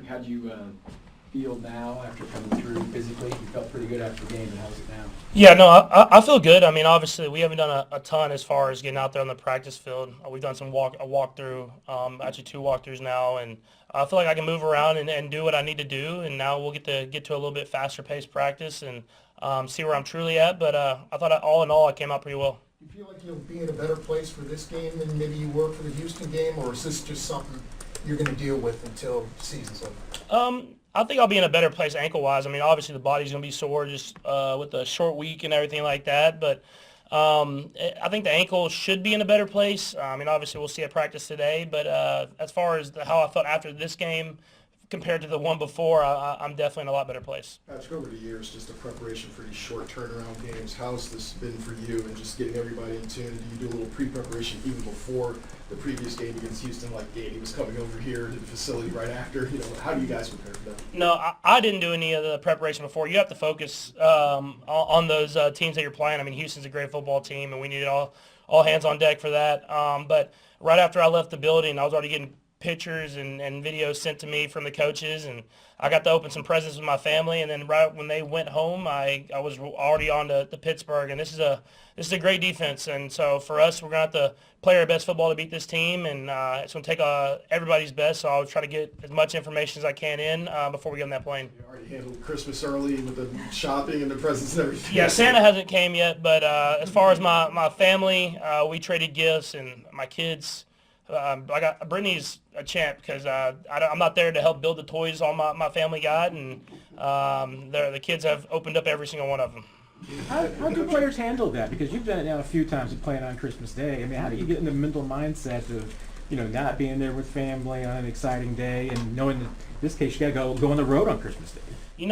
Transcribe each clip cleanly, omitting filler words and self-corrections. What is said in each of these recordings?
How do you feel now after coming through physically? You felt pretty good after the game, but how's it now? Yeah, no, I feel good. I mean, obviously, we haven't done a ton as far as getting out there on the practice field. We've done a walkthrough, actually 2 walkthroughs now, and I feel like I can move around and do what I need to do. And now we'll get to a little bit faster paced practice and see where I'm truly at. But I thought all in all, I came out pretty well. Do you feel like you'll be in a better place for this game than maybe you were for the Houston game, or is this just something you're going to deal with until the season's over? I think I'll be in a better place ankle-wise. I mean, obviously the body's going to be sore just with the short week and everything like that. But I think the ankle should be in a better place. I mean, obviously we'll see at practice today. But as far as how I felt after this game compared to the one before, I'm definitely in a lot better place. Patrick, over the years, just a preparation for these short turnaround games, how's this been for you and just getting everybody in tune? Do you do a little pre-preparation even before the previous game against Houston, like Danny was coming over here to the facility right after? You know, how do you guys prepare for that? No, I didn't do any of the preparation before. You have to focus on those teams that you're playing. I mean, Houston's a great football team, and we needed all hands on deck for that. But right after I left the building, I was already getting pictures and videos sent to me from the coaches, and I got to open some presents with my family. And then right when they went home, I was already on to Pittsburgh, and this is a great defense. And so for us, we're going to have to play our best football to beat this team, and it's going to take everybody's best. So I'll try to get as much information as I can in before we get on that plane. You already handled Christmas early with the shopping and the presents and everything. Yeah, Santa hasn't came yet, but as far as my family, we traded gifts, and my kids. Brittany's a champ because I'm not there to help build the toys all my family got, and the kids have opened up every single one of them. How do players handle that? Because you've done it now a few times with playing on Christmas Day. I mean, how do you get in the mental mindset of, not being there with family on an exciting day and knowing that in this case you got to go on the road on Christmas Day?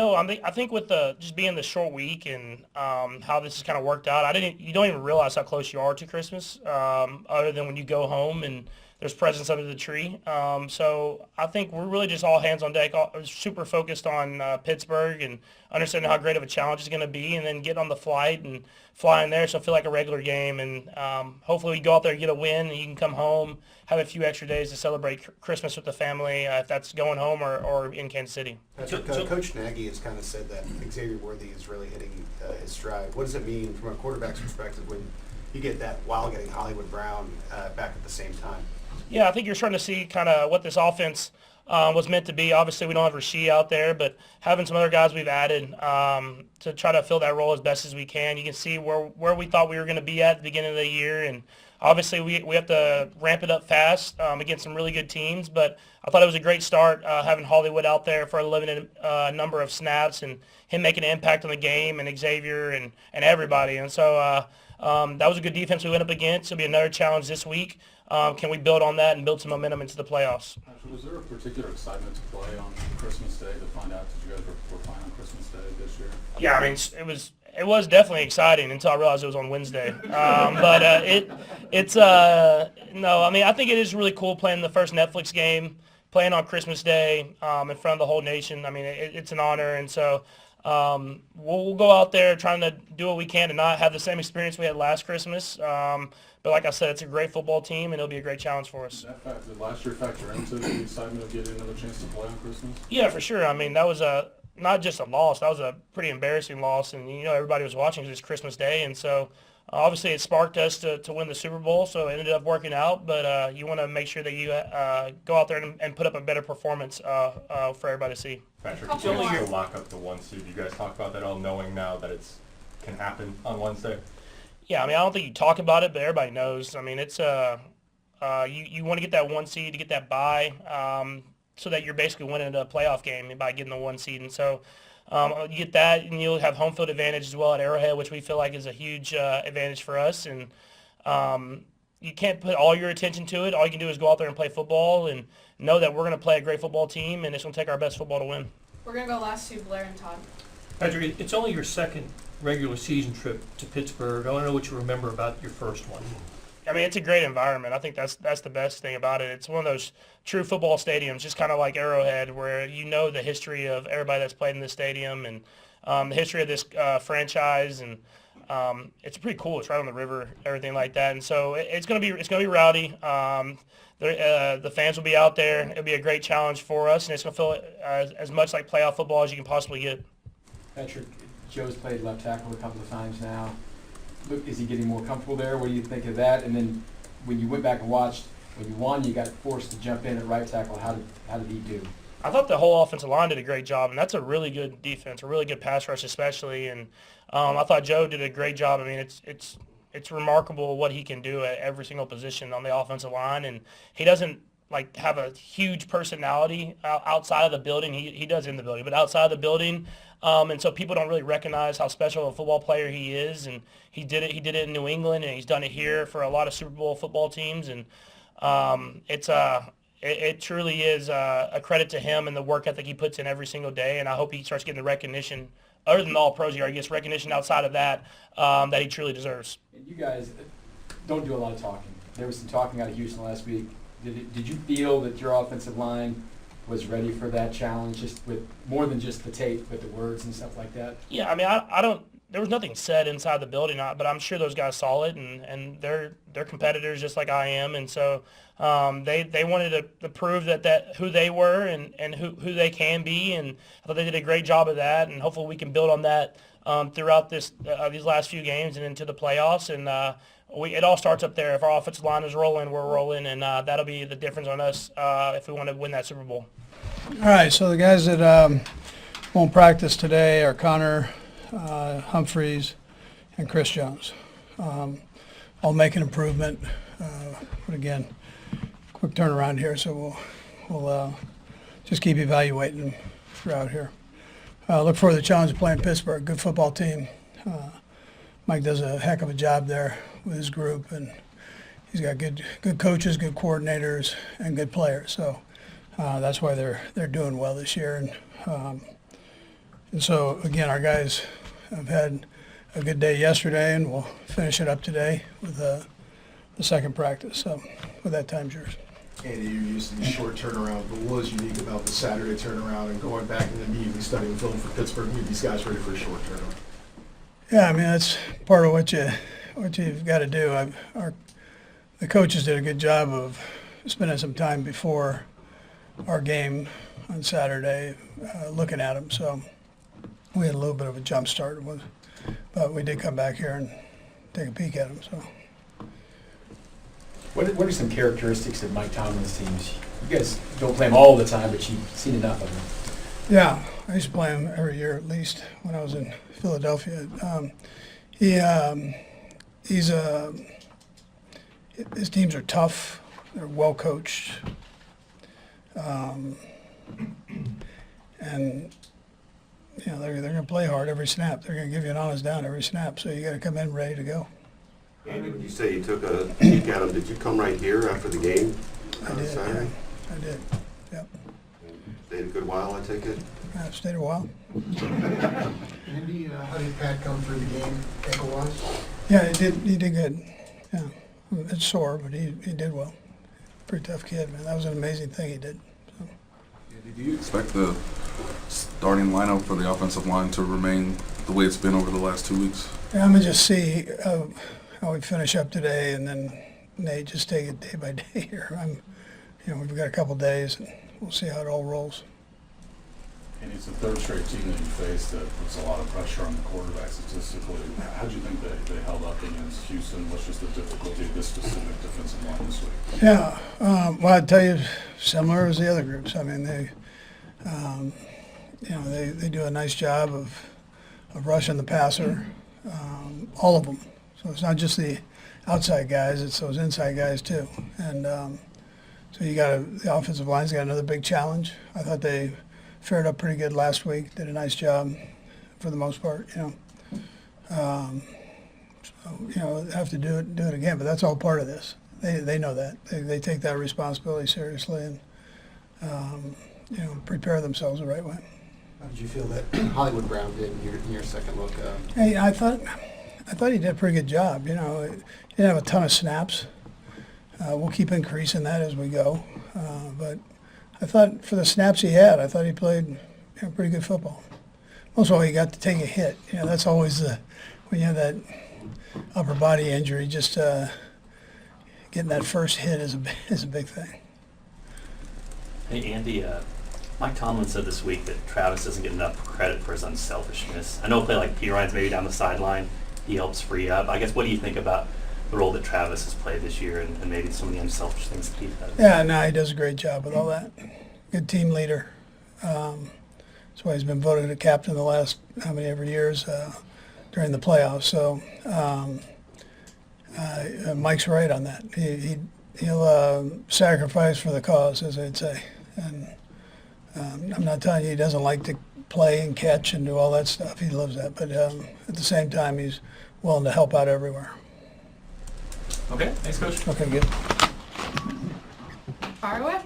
I think with just being the short week and how this has kind of worked out, you don't even realize how close you are to Christmas, other than when you go home and there's presents under the tree. So I think we're really just all hands on deck, super focused on Pittsburgh and understanding how great of a challenge it's going to be, and then get on the flight and fly in there so it'll feel like a regular game. And hopefully we go out there and get a win, and you can come home, have a few extra days to celebrate Christmas with the family, if that's going home or in Kansas City. Patrick, Coach Nagy has kind of said that Xavier Worthy is really hitting his stride. What does it mean from a quarterback's perspective when you get that while getting Hollywood Brown back at the same time? Yeah, I think you're starting to see kind of what this offense was meant to be. Obviously, we don't have Rasheed out there, but having some other guys we've added to try to fill that role as best as we can. You can see where we thought we were going to be at the beginning of the year, and obviously we have to ramp it up fast against some really good teams. But I thought it was a great start having Hollywood out there for a limited number of snaps and him making an impact on the game, and Xavier and everybody. And so that was a good defense we went up against. It'll be another challenge this week. Can we build on that and build some momentum into the playoffs? Was there a particular excitement to play on Christmas Day to find out that you guys were playing on Christmas Day this year? Yeah, I mean, it was definitely exciting until I realized it was on Wednesday. But no, I mean, I think it is really cool playing the first Netflix game, playing on Christmas Day in front of the whole nation. I mean, it's an honor, and so we'll go out there trying to do what we can to not have the same experience we had last Christmas. But like I said, it's a great football team, and it'll be a great challenge for us. Did last year factor into the excitement of getting another chance to play on Christmas? Yeah, for sure. I mean, that was not just a loss. That was a pretty embarrassing loss, and everybody was watching because it's Christmas Day, and so obviously it sparked us to win the Super Bowl, so it ended up working out. But you want to make sure that you go out there and put up a better performance for everybody to see. Patrick, you still lock up the 1 seed. You guys talk about that all, knowing now that it can happen on Wednesday? Yeah, I mean, I don't think you talk about it, but everybody knows. I mean, it's you want to get that 1 seed to get that bye, so that you're basically winning a playoff game by getting the 1 seed. And so you get that, and you'll have home field advantage as well at Arrowhead, which we feel like is a huge advantage for us. And you can't put all your attention to it. All you can do is go out there and play football and know that we're going to play a great football team, and it's going to take our best football to win. We're going to go last to Blair and Todd. Patrick, it's only your second regular season trip to Pittsburgh. I want to know what you remember about your first one. I mean, it's a great environment. I think that's the best thing about it. It's one of those true football stadiums, just kind of like Arrowhead, where you know the history of everybody that's played in this stadium and the history of this franchise. And it's pretty cool. It's right on the river, everything like that, and so it's gonna be rowdy. The fans will be out there. It'll be a great challenge for us, and it's gonna feel as much like playoff football as you can possibly get. Patrick, Joe's played left tackle a couple of times now. Look, is he getting more comfortable there? What do you think of that? And then when you went back and watched, when you won, you got forced to jump in at right tackle. How did he do? I thought the whole offensive line did a great job, and that's a really good defense, a really good pass rush especially. And I thought Joe did a great job. I mean, it's remarkable what he can do at every single position on the offensive line, and he doesn't like have a huge personality outside of the building. He does in the building, but outside of the building, and so people don't really recognize how special a football player he is. And he did it in New England, and he's done it here for a lot of Super Bowl football teams. And it truly is a credit to him and the work ethic he puts in every single day. And I hope he starts getting the recognition, other than the All-Pros here, he gets recognition outside of that that he truly deserves. And you guys don't do a lot of talking. There was some talking out of Houston last week. Did you feel that your offensive line was ready for that challenge, just with more than just the tape, but the words and stuff like that? Yeah, I mean, I don't. There was nothing said inside the building, but I'm sure those guys saw it, and they're competitors just like I am, and so they wanted to prove that who they were and who they can be, and I thought they did a great job of that, and hopefully we can build on that throughout these last few games and into the playoffs, and it all starts up there. If our offensive line is rolling, we're rolling, and that'll be the difference on us if we want to win that Super Bowl. All right, so the guys that won't practice today are Connor, Humphreys, and Chris Jones. I'll make an improvement, but again, quick turnaround here, so we'll just keep evaluating them throughout here. Look forward to the challenge of playing Pittsburgh, good football team. Mike does a heck of a job there with his group, and he's got good coaches, good coordinators, and good players. So that's why they're doing well this year. And so again, our guys have had a good day yesterday, and we'll finish it up today with the second practice. So with that, time's yours. Andy, you're used to these short turnarounds, but what was unique about the Saturday turnaround and going back and immediately studying film for Pittsburgh to get these guys ready for a short turnaround? Yeah, I mean, that's part of what you've got to do. The coaches did a good job of spending some time before our game on Saturday looking at them. So we had a little bit of a jump start, but we did come back here and take a peek at them. So. What are some characteristics of Mike Tomlin's teams? You guys don't play him all the time, but you've seen enough of him. Yeah, I used to play him every year at least when I was in Philadelphia. His teams are tough. They're well coached, and they're going to play hard every snap. They're going to give you an honest down every snap. So you got to come in ready to go. Andy, when you say you took a peek at him, did you come right here after the game I did. Saturday? Yeah, I did. Yep. Stayed a good while, I take it? I stayed a while. Andy, how did Pat come through the game ankle-wise? Yeah, he did good. Yeah, it's sore, but he did well. Pretty tough kid, man. That was an amazing thing he did. So. Do you expect the starting lineup for the offensive line to remain the way it's been over the last 2 weeks? Yeah, I'm gonna just see how we finish up today, and then Nate just take it day by day here. We've got a couple days, and we'll see how it all rolls. And it's the third straight team that you faced that puts a lot of pressure on the quarterback statistically. How do you think they held up against Houston? What's just the difficulty of this specific defensive line this week? Yeah, well, I'd tell you, similar as the other groups. I mean, they do a nice job of rushing the passer, all of them. So it's not just the outside guys; it's those inside guys too. And so the offensive line's got another big challenge. I thought they fared up pretty good last week. Did a nice job for the most part. So have to do it again. But that's all part of this. They know that. They take that responsibility seriously and prepare themselves the right way. How did you feel that Hollywood Brown did in your second look? Hey, I thought he did a pretty good job. He didn't have a ton of snaps. We'll keep increasing that as we go. But I thought for the snaps he had, I thought he played pretty good football. Most of all, he got to take a hit. That's always when you have that upper body injury, just getting that first hit is a big thing. Hey, Andy, Mike Tomlin said this week that Travis doesn't get enough credit for his unselfishness. I know a play like P. Ryan's maybe down the sideline, he helps free up. I guess, what do you think about the role that Travis has played this year and maybe some of the unselfish things that he's done? Yeah, no, he does a great job with all that. Good team leader. That's why he's been voted a captain the last every years during the playoffs. So Mike's right on that. He'll sacrifice for the cause, as I'd say. And I'm not telling you he doesn't like to play and catch and do all that stuff. He loves that. But at the same time, he's willing to help out everywhere. Okay, thanks, Coach. Okay, good. Far away.